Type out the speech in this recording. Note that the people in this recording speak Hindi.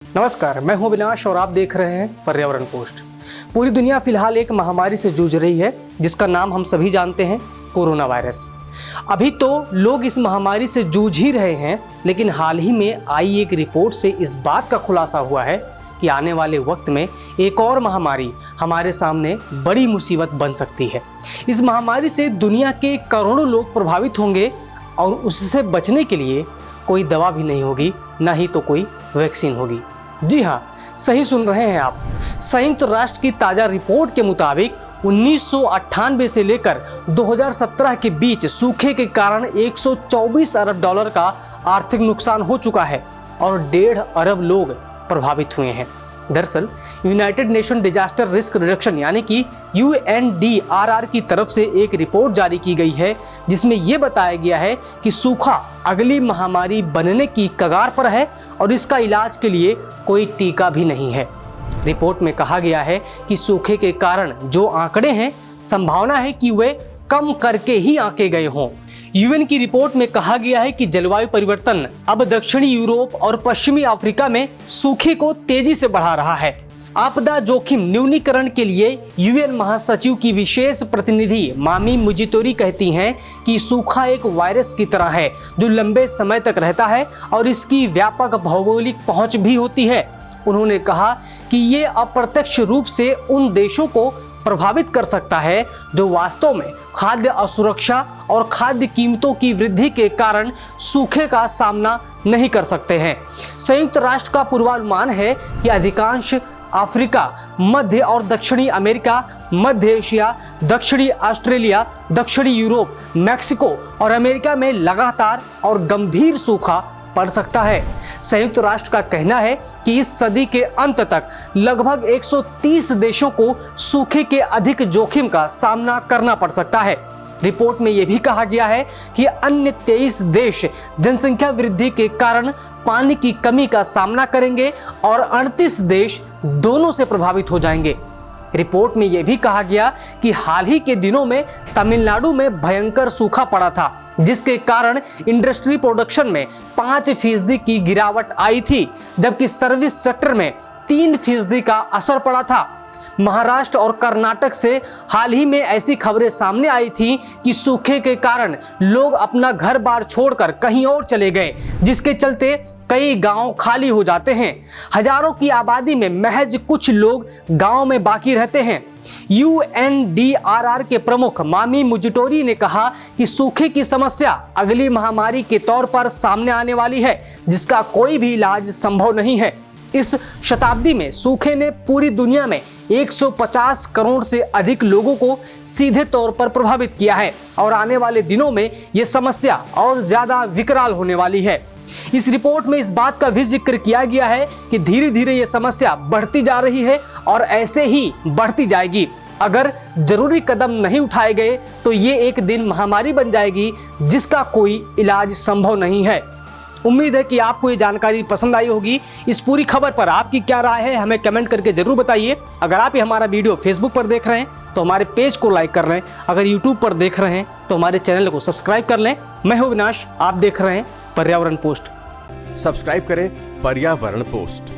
नमस्कार, मैं हूं अविनाश और आप देख रहे हैं पर्यावरण पोस्ट। पूरी दुनिया फिलहाल एक महामारी से जूझ रही है जिसका नाम हम सभी जानते हैं, कोरोना वायरस। अभी तो लोग इस महामारी से जूझ ही रहे हैं, लेकिन हाल ही में आई एक रिपोर्ट से इस बात का खुलासा हुआ है कि आने वाले वक्त में एक और महामारी हमारे सामने बड़ी मुसीबत बन सकती है। इस महामारी से दुनिया के करोड़ों लोग प्रभावित होंगे और उससे बचने के लिए कोई दवा भी नहीं होगी, ना ही तो कोई वैक्सीन होगी। जी हाँ, सही सुन रहे हैं आप। संयुक्त राष्ट्र की ताज़ा रिपोर्ट के मुताबिक 1998 से लेकर 2017 के बीच सूखे के कारण 124 अरब डॉलर का आर्थिक नुकसान हो चुका है और 1.5 अरब लोग प्रभावित हुए हैं। दरअसल United nation disaster risk reduction यानी कि UNDRR की तरफ से एक रिपोर्ट जारी की गई है जिसमें यह बताया गया है कि सूखा अगली महामारी बनने की कगार पर है और इसका इलाज के लिए कोई टीका भी नहीं है। रिपोर्ट में कहा गया है कि सूखे के कारण जो आंकड़े हैं, संभावना है कि वे कम करके ही आंके गए हों। यूएन की रिपोर्ट में कहा गया है कि जलवायु परिवर्तन अब दक्षिणी यूरोप और पश्चिमी अफ्रीका में सूखे को तेजी से बढ़ा रहा है। आपदा जोखिम न्यूनीकरण के लिए यूएन महासचिव की विशेष प्रतिनिधि मामी मुजितोरी कहती हैं कि सूखा एक वायरस की तरह है जो लंबे समय तक रहता है और इसकी व्यापक भौगोलिक पहुंच भी होती है। उन्होंने कहा कि ये अप्रत्यक्ष रूप से उन देशों को प्रभावित कर सकता है जो वास्तव में खाद्य असुरक्षा और खाद्य कीमतों की वृद्धि के कारण सूखे का सामना नहीं कर सकते हैं। संयुक्त राष्ट्र का पूर्वानुमान है कि अधिकांश अफ्रीका, मध्य और दक्षिणी अमेरिका, मध्य एशिया, दक्षिणी ऑस्ट्रेलिया, दक्षिणी यूरोप, मैक्सिको और अमेरिका में लगातार और गंभीर सूखा पड़ सकता है। संयुक्त राष्ट्र का कहना है कि इस सदी के अंत तक लगभग 130 देशों को सूखे के अधिक जोखिम का सामना करना पड़ सकता है। रिपोर्ट में यह भी कहा गया है कि अन्य 23 देश जनसंख्या वृद्धि के कारण पानी की कमी का सामना करेंगे और 38 देश दोनों से प्रभावित हो जाएंगे। रिपोर्ट में यह भी कहा गया कि हाल ही के दिनों में तमिलनाडु में भयंकर सूखा पड़ा था, जिसके कारण इंडस्ट्री प्रोडक्शन में 5% की गिरावट आई थी, जबकि सर्विस सेक्टर में 3% का असर पड़ा था। महाराष्ट्र और कर्नाटक से हाल ही में ऐसी खबरें सामने आई थी कि सूखे के कारण लोग अपना घर बार छोड़कर कहीं और चले गए, जिसके चलते कई गांव खाली हो जाते हैं। हजारों की आबादी में महज कुछ लोग गांव में बाकी रहते हैं। UNDRR के प्रमुख मामी मुजिटोरी ने कहा कि सूखे की समस्या अगली महामारी के तौर पर सामने आने वाली है, जिसका कोई भी इलाज संभव नहीं है। इस शताब्दी में सूखे ने पूरी दुनिया में 150 करोड़ से अधिक लोगों को सीधे तौर पर प्रभावित किया है और आने वाले दिनों में यह समस्या और ज्यादा विकराल होने वाली है। इस रिपोर्ट में इस बात का भी जिक्र किया गया है कि धीरे धीरे यह समस्या बढ़ती जा रही है और ऐसे ही बढ़ती जाएगी। अगर जरूरी कदम नहीं उठाए गए तो ये एक दिन महामारी बन जाएगी जिसका कोई इलाज संभव नहीं है। उम्मीद है कि आपको ये जानकारी पसंद आई होगी। इस पूरी खबर पर आपकी क्या राय है, हमें कमेंट करके जरूर बताइए। अगर आप ये हमारा वीडियो फेसबुक पर देख रहे हैं तो हमारे पेज को लाइक कर लें। अगर यूट्यूब पर देख रहे हैं तो हमारे चैनल को सब्सक्राइब कर लें। मैं हूं अविनाश, आप देख रहे हैं पर्यावरण पोस्ट। सब्सक्राइब करें पर्यावरण पोस्ट।